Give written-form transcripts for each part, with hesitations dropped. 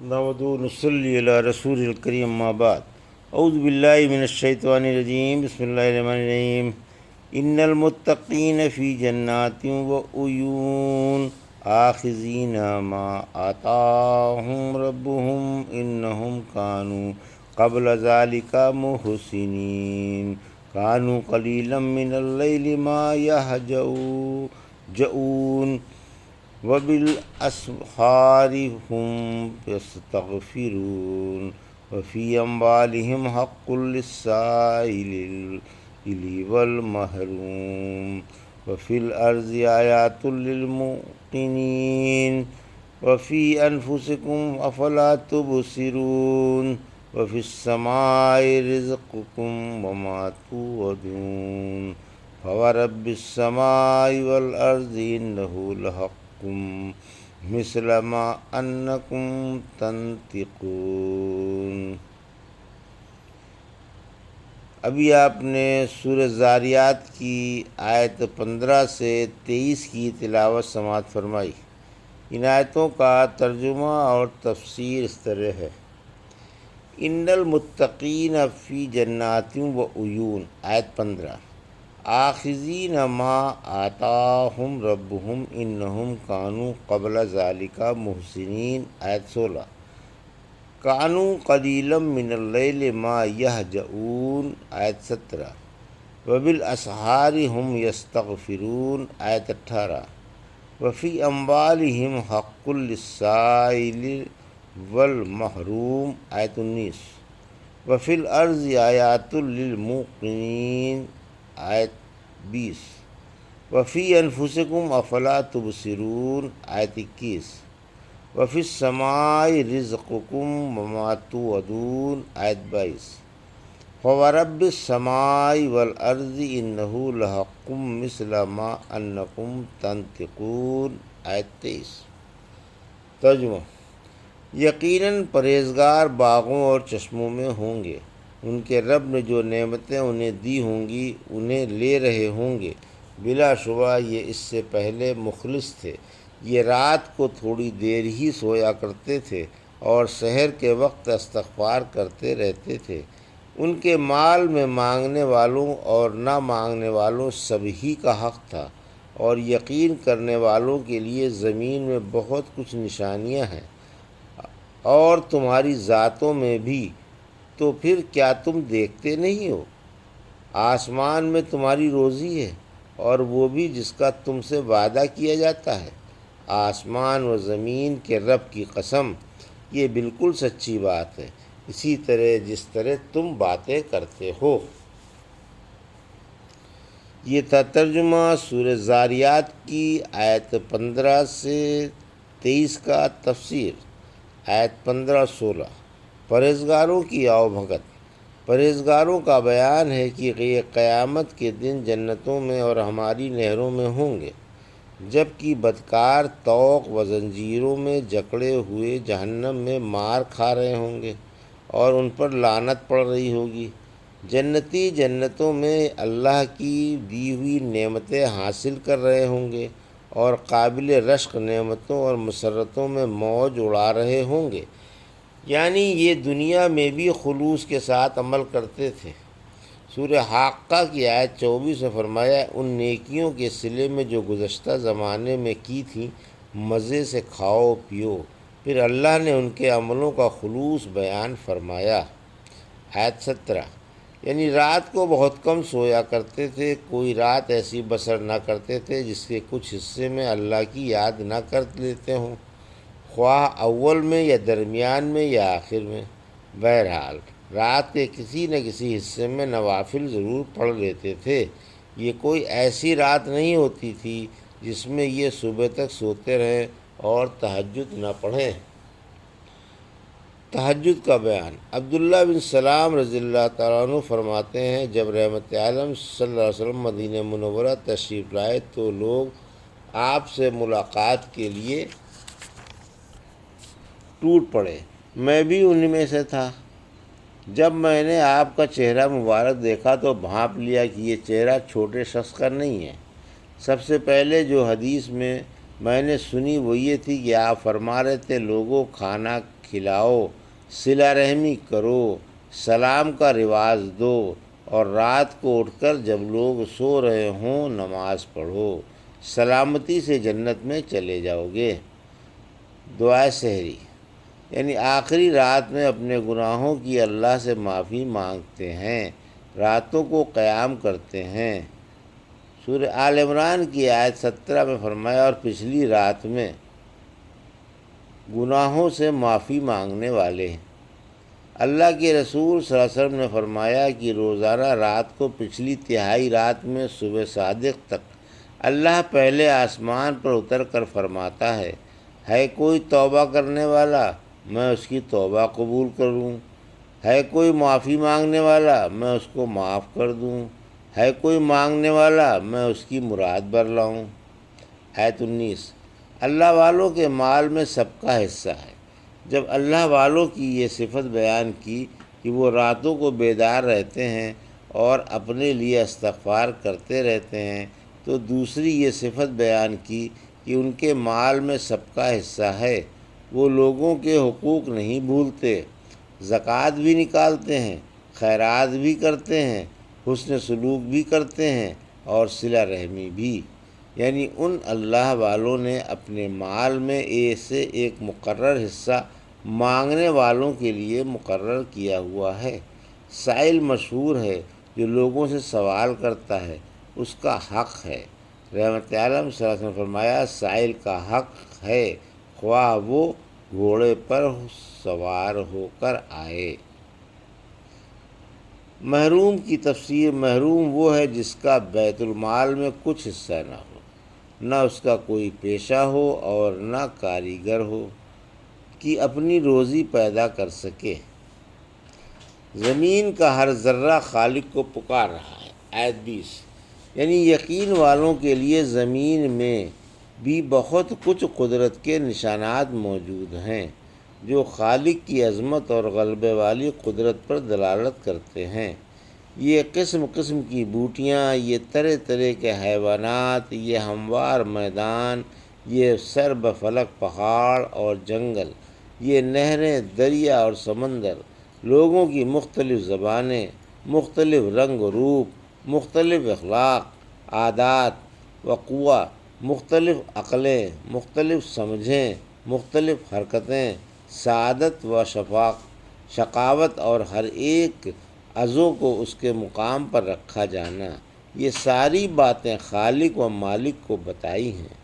نحمدہ و نصلی علی رسول الکریم اما بعد اعوذ باللہ من الشیطان الرجیم بسم اللہ الرحمن الرحیم ان المتقین فی جنات و عیون آخذین ما آتاہم ربہم انہم کانوا قبل ذلک محسنین کانوا قلیلا من اللیل ما یہجعون وبالاسحار هم یستغفرون وفی اموالہم حق للسائل والمحروم وفی الارض آیات للموقنین وفی انفسکم افلا تبصرون وفی السماء رزقکم وما توعدون فورب السماء والارض انہ لحق مثل ما انکم تنطقون۔ ابھی آپ نے سورہ ذاریات کی آیت 15 سے 23 کی تلاوت سماعت فرمائی۔ ان آیتوں کا ترجمہ اور تفسیر اس طرح ہے۔ ان المتقین فی جنات و عیون، آیت 15۔ آخذین ما آتاہم ربہم انہم کانوا قبل ذلک محسنین، آیت 16۔ کانوا قلیلا من اللیل ما یہجعون، آیت 17۔ وبالاسحار ہم یستغفرون، آیت 18۔ وفی اموالہم حق للسائل والمحروم، آیت 19۔ وفی الارض آیات للموقنین، آیت 20۔ وفی انفسکم افلا تبصرون، آیت 21۔ وفی السماء رزقکم وما توعدون، آیت 22۔ فورب السماء والارض انہ لحق مثل ما انکم تنطقون، آیت 23۔ ترجمہ: یقیناً پرہیزگار باغوں اور چشموں میں ہوں گے، ان کے رب نے جو نعمتیں انہیں دی ہوں گی انہیں لے رہے ہوں گے، بلا شبہ یہ اس سے پہلے مخلص تھے، یہ رات کو تھوڑی دیر ہی سویا کرتے تھے اور سحر کے وقت استغفار کرتے رہتے تھے۔ ان کے مال میں مانگنے والوں اور نہ مانگنے والوں سب ہی کا حق تھا، اور یقین کرنے والوں کے لیے زمین میں بہت کچھ نشانیاں ہیں، اور تمہاری ذاتوں میں بھی، تو پھر کیا تم دیکھتے نہیں ہو؟ آسمان میں تمہاری روزی ہے، اور وہ بھی جس کا تم سے وعدہ کیا جاتا ہے۔ آسمان و زمین کے رب کی قسم، یہ بالکل سچی بات ہے، اسی طرح جس طرح تم باتیں کرتے ہو۔ یہ تھا ترجمہ سورہ ذاریات کی آیت 15 سے 23 کا۔ تفسیر آیت 15-16۔ پرہیزگاروں کی آؤ بھگت۔ پرہیزگاروں کا بیان ہے کہ یہ قیامت کے دن جنتوں میں اور ہماری نہروں میں ہوں گے، جبکہ بدکار طوق و زنجیروں میں جکڑے ہوئے جہنم میں مار کھا رہے ہوں گے اور ان پر لعنت پڑ رہی ہوگی۔ جنتی جنتوں میں اللہ کی دی ہوئی نعمتیں حاصل کر رہے ہوں گے اور قابل رشک نعمتوں اور مسرتوں میں موج اڑا رہے ہوں گے، یعنی یہ دنیا میں بھی خلوص کے ساتھ عمل کرتے تھے۔ سورہ حاقہ کی آیت 24 میں فرمایا، ان نیکیوں کے صلے میں جو گزشتہ زمانے میں کی تھیں مزے سے کھاؤ پیو۔ پھر اللہ نے ان کے عملوں کا خلوص بیان فرمایا۔ آیت 17۔ یعنی رات کو بہت کم سویا کرتے تھے، کوئی رات ایسی بسر نہ کرتے تھے جس کے کچھ حصے میں اللہ کی یاد نہ کر لیتے ہوں، خواہ اول میں یا درمیان میں یا آخر میں۔ بہرحال رات کے کسی نہ کسی حصے میں نوافل ضرور پڑھ لیتے تھے۔ یہ کوئی ایسی رات نہیں ہوتی تھی جس میں یہ صبح تک سوتے رہیں اور تہجد نہ پڑھیں۔ تہجد کا بیان۔ عبداللہ بن سلام رضی اللہ تعالیٰ عنہ فرماتے ہیں، جب رحمت عالم صلی اللہ علیہ وسلم مدینہ منورہ تشریف لائے تو لوگ آپ سے ملاقات کے لیے ٹوٹ پڑے، میں بھی ان میں سے تھا۔ جب میں نے آپ کا چہرہ مبارک دیکھا تو بھانپ لیا کہ یہ چہرہ چھوٹے شخص کا نہیں ہے۔ سب سے پہلے جو حدیث میں میں نے سنی وہ یہ تھی کہ آپ فرما رہے تھے لوگوں کھانا کھلاؤ، صلہ رحمی کرو، سلام کا رواج دو، اور رات کو اٹھ کر جب لوگ سو رہے ہوں نماز پڑھو، سلامتی سے جنت میں چلے جاؤ گے۔ دعائے سحری، یعنی آخری رات میں اپنے گناہوں کی اللہ سے معافی مانگتے ہیں، راتوں کو قیام کرتے ہیں۔ سورہ آل عمران کی آیت 17 میں فرمایا اور پچھلی رات میں گناہوں سے معافی مانگنے والے ہیں۔ اللہ کے رسول صلی اللہ علیہ وسلم نے فرمایا کہ روزانہ رات کو پچھلی تہائی رات میں صبح صادق تک اللہ پہلے آسمان پر اتر کر فرماتا ہے کوئی توبہ کرنے والا، میں اس کی توبہ قبول کروں، ہے کوئی معافی مانگنے والا، میں اس کو معاف کر دوں، ہے کوئی مانگنے والا، میں اس کی مراد بر لاؤں۔ آیت 19، اللہ والوں کے مال میں سب کا حصہ ہے۔ جب اللہ والوں کی یہ صفت بیان کی کہ وہ راتوں کو بیدار رہتے ہیں اور اپنے لیے استغفار کرتے رہتے ہیں، تو دوسری یہ صفت بیان کی کہ ان کے مال میں سب کا حصہ ہے، وہ لوگوں کے حقوق نہیں بھولتے، زکوٰۃ بھی نکالتے ہیں، خیرات بھی کرتے ہیں، حسن سلوک بھی کرتے ہیں اور صلہ رحمی بھی۔ یعنی ان اللہ والوں نے اپنے مال میں ایسے ایک مقرر حصہ مانگنے والوں کے لیے مقرر کیا ہوا ہے۔ سائل مشہور ہے، جو لوگوں سے سوال کرتا ہے اس کا حق ہے۔ رحمت عالم صلی اللہ علیہ وسلم نے فرمایا سائل کا حق ہے خواہ وہ گھوڑے پر سوار ہو کر آئے۔ محروم کی تفسیر، محروم وہ ہے جس کا بیت المال میں کچھ حصہ نہ ہو، نہ اس کا کوئی پیشہ ہو اور نہ کاریگر ہو کہ اپنی روزی پیدا کر سکے۔ زمین کا ہر ذرہ خالق کو پکار رہا ہے۔ آیت 20، یعنی یقین والوں کے لیے زمین میں بھی بہت کچھ قدرت کے نشانات موجود ہیں جو خالق کی عظمت اور غلبے والی قدرت پر دلالت کرتے ہیں۔ یہ قسم قسم کی بوٹیاں، یہ طرح طرح کے حیوانات، یہ ہموار میدان، یہ سر بفلک پہاڑ اور جنگل، یہ نہریں، دریا اور سمندر، لوگوں کی مختلف زبانیں، مختلف رنگ و روپ، مختلف اخلاق، عادات و قوا، مختلف عقلیں، مختلف سمجھیں، مختلف حرکتیں، سعادت و شقاوت اور ہر ایک عضو کو اس کے مقام پر رکھا جانا، یہ ساری باتیں خالق و مالک کو بتائی ہیں۔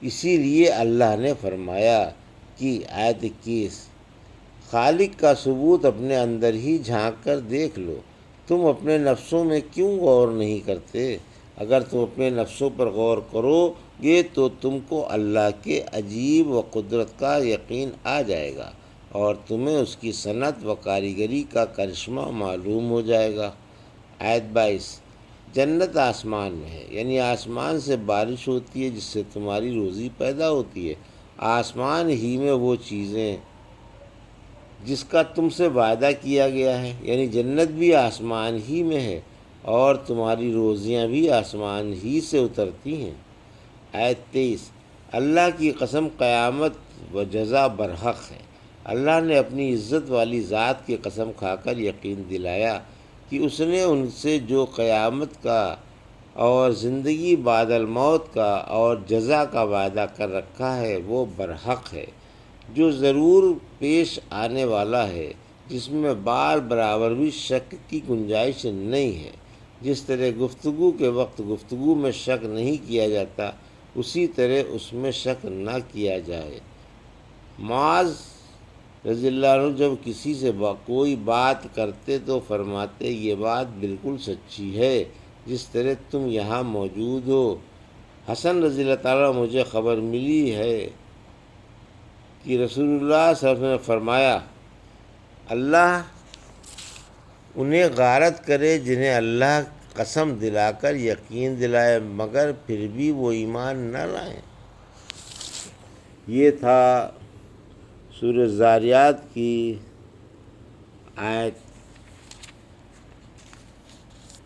اسی لیے اللہ نے فرمایا کہ آیت 21، خالق کا ثبوت اپنے اندر ہی جھانک کر دیکھ لو، تم اپنے نفسوں میں کیوں غور نہیں کرتے؟ اگر تم اپنے نفسوں پر غور کرو گے تو تم کو اللہ کے عجیب و قدرت کا یقین آ جائے گا اور تمہیں اس کی صنعت و کاریگری کا کرشمہ معلوم ہو جائے گا۔ آیت 22، جنت آسمان میں ہے، یعنی آسمان سے بارش ہوتی ہے جس سے تمہاری روزی پیدا ہوتی ہے، آسمان ہی میں وہ چیزیں جس کا تم سے وعدہ کیا گیا ہے، یعنی جنت بھی آسمان ہی میں ہے اور تمہاری روزیاں بھی آسمان ہی سے اترتی ہیں۔ آیت 23، اللہ کی قسم قیامت و جزا برحق ہے۔ اللہ نے اپنی عزت والی ذات کی قسم کھا کر یقین دلایا کہ اس نے ان سے جو قیامت کا اور زندگی بعد الموت کا اور جزا کا وعدہ کر رکھا ہے وہ برحق ہے، جو ضرور پیش آنے والا ہے، جس میں بال برابر بھی شک کی گنجائش نہیں ہے۔ جس طرح گفتگو کے وقت گفتگو میں شک نہیں کیا جاتا، اسی طرح اس میں شک نہ کیا جائے۔ معاذ رضی اللہ عنہ جب کسی سے کوئی بات کرتے تو فرماتے یہ بات بالکل سچی ہے جس طرح تم یہاں موجود ہو۔ حسن رضی اللہ تعالیٰ مجھے خبر ملی ہے کہ رسول اللہ صلی اللہ علیہ وسلم نے فرمایا اللہ انہیں غارت کرے جنہیں اللہ قسم دلا کر یقین دلائے مگر پھر بھی وہ ایمان نہ لائیں۔ یہ تھا سورہ ذاریات کی آیت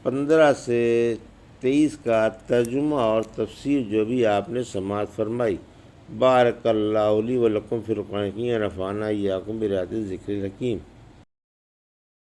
15 سے 23 کا ترجمہ اور تفسیر جو بھی آپ نے سماعت فرمائی۔ بارک اللہ علی و لکم فی القرآن الحکیم ونفعنا ایاکم بآیات الذکر الحکیم۔